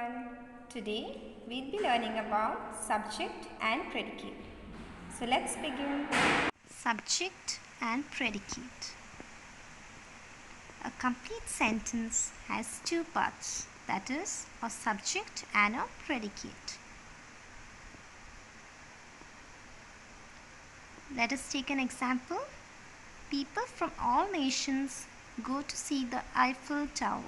everyone. Today we'll be learning about subject and predicate. So let's begin. Subject and predicate. A complete sentence has two parts, that is, a subject and a predicate. Let us take an example. People from all nations go to see the Eiffel Tower.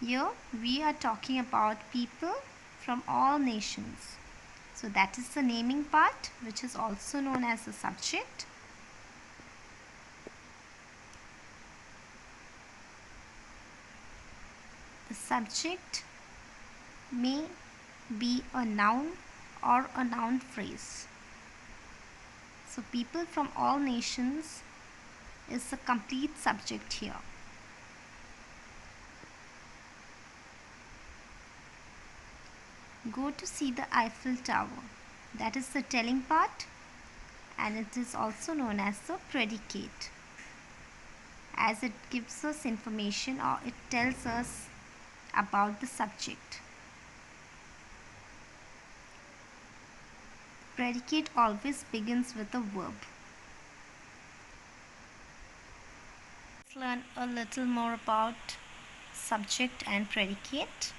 Here we are talking about people from all nations. So that is the naming part, which is also known as the subject. The subject may be a noun or a noun phrase. So people from all nations is the complete subject here. Go to see the Eiffel Tower. That is the telling part, and it is also known as the predicate, as it gives us information or it tells us about the subject. Predicate always begins with a verb. Let's learn a little more about subject and predicate.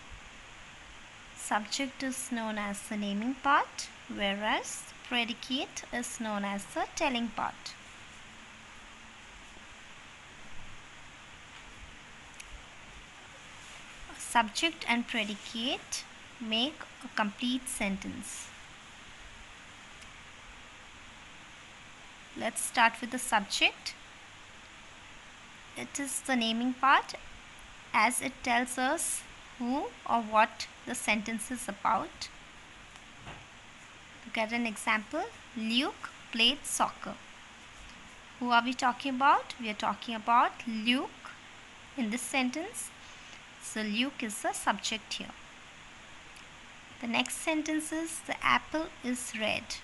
Subject is known as the naming part, whereas predicate is known as the telling part. Subject and predicate make a complete sentence. Let's start with the subject. It is the naming part, as it tells us who or what the sentence is about. Look at an example. Luke played soccer. Who are we talking about? We are talking about Luke in this sentence. So Luke is the subject here. The next sentence is the apple is red.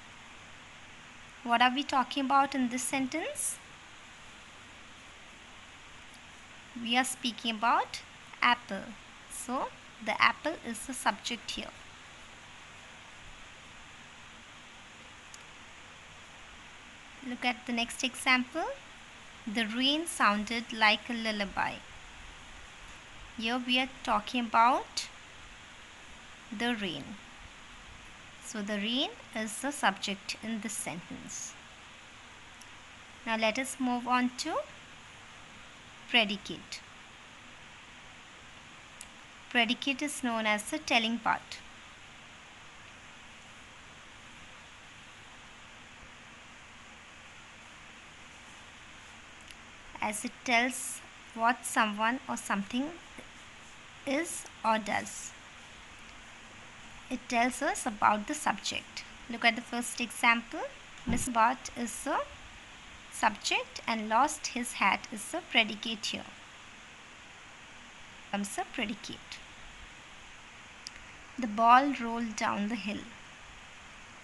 What are we talking about in this sentence? We are speaking about apple. So the apple is the subject here. Look at the next example. The rain sounded like a lullaby. Here we are talking about the rain. So the rain is the subject in this sentence. Now let us move on to predicate. Predicate is known as the telling part. As it tells what someone or something is or does. It tells us about the subject. Look at the first example. Mr. Bart is the subject and lost his hat is the predicate here. Comes the predicate. The ball rolled down the hill.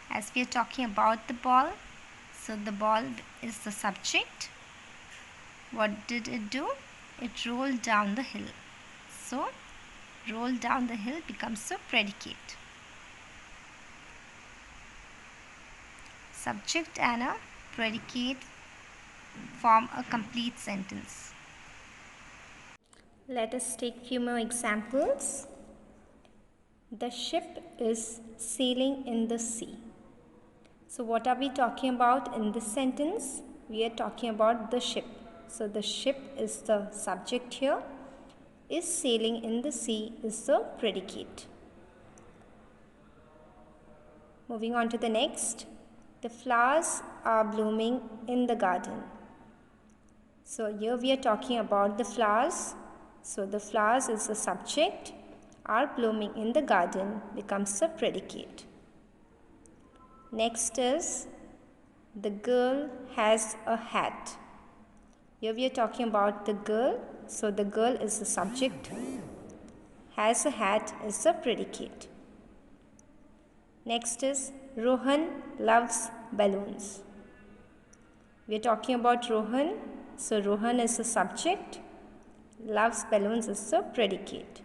As we are talking about the ball, so the ball is the subject. What did it do? It rolled down the hill. So roll down the hill becomes the predicate. Subject and a predicate form a complete sentence. Let us take few more examples. The ship is sailing in the sea. So what are we talking about in this sentence? We are talking about the ship. So the ship is the subject here. Is sailing in the sea is the predicate. Moving on to the next. The flowers are blooming in the garden. So here we are talking about the flowers. So the flowers is the subject. Are blooming in the garden becomes the predicate. Next is the girl has a hat. Here we are talking about the girl. So the girl is the subject. Has a hat is the predicate. Next is Rohan loves balloons. We are talking about Rohan. So Rohan is the subject. Loves balloons is the predicate.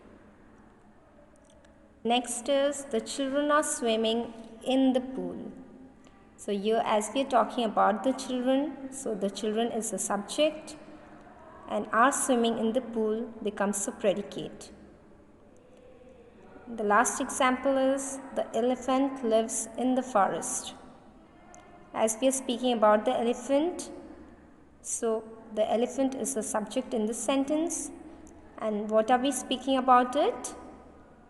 Next is the children are swimming in the pool. So here as we are talking about the children, so the children is the subject and are swimming in the pool becomes the predicate. The last example is the elephant lives in the forest. As we are speaking about the elephant, so the elephant is the subject in this sentence, and what are we speaking about it?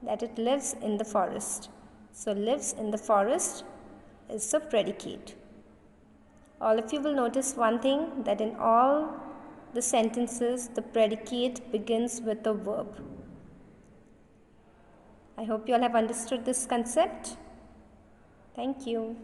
That it lives in the forest. So lives in the forest is the predicate. All of you will notice one thing, that in all the sentences the predicate begins with a verb. I hope you all have understood this concept. Thank you.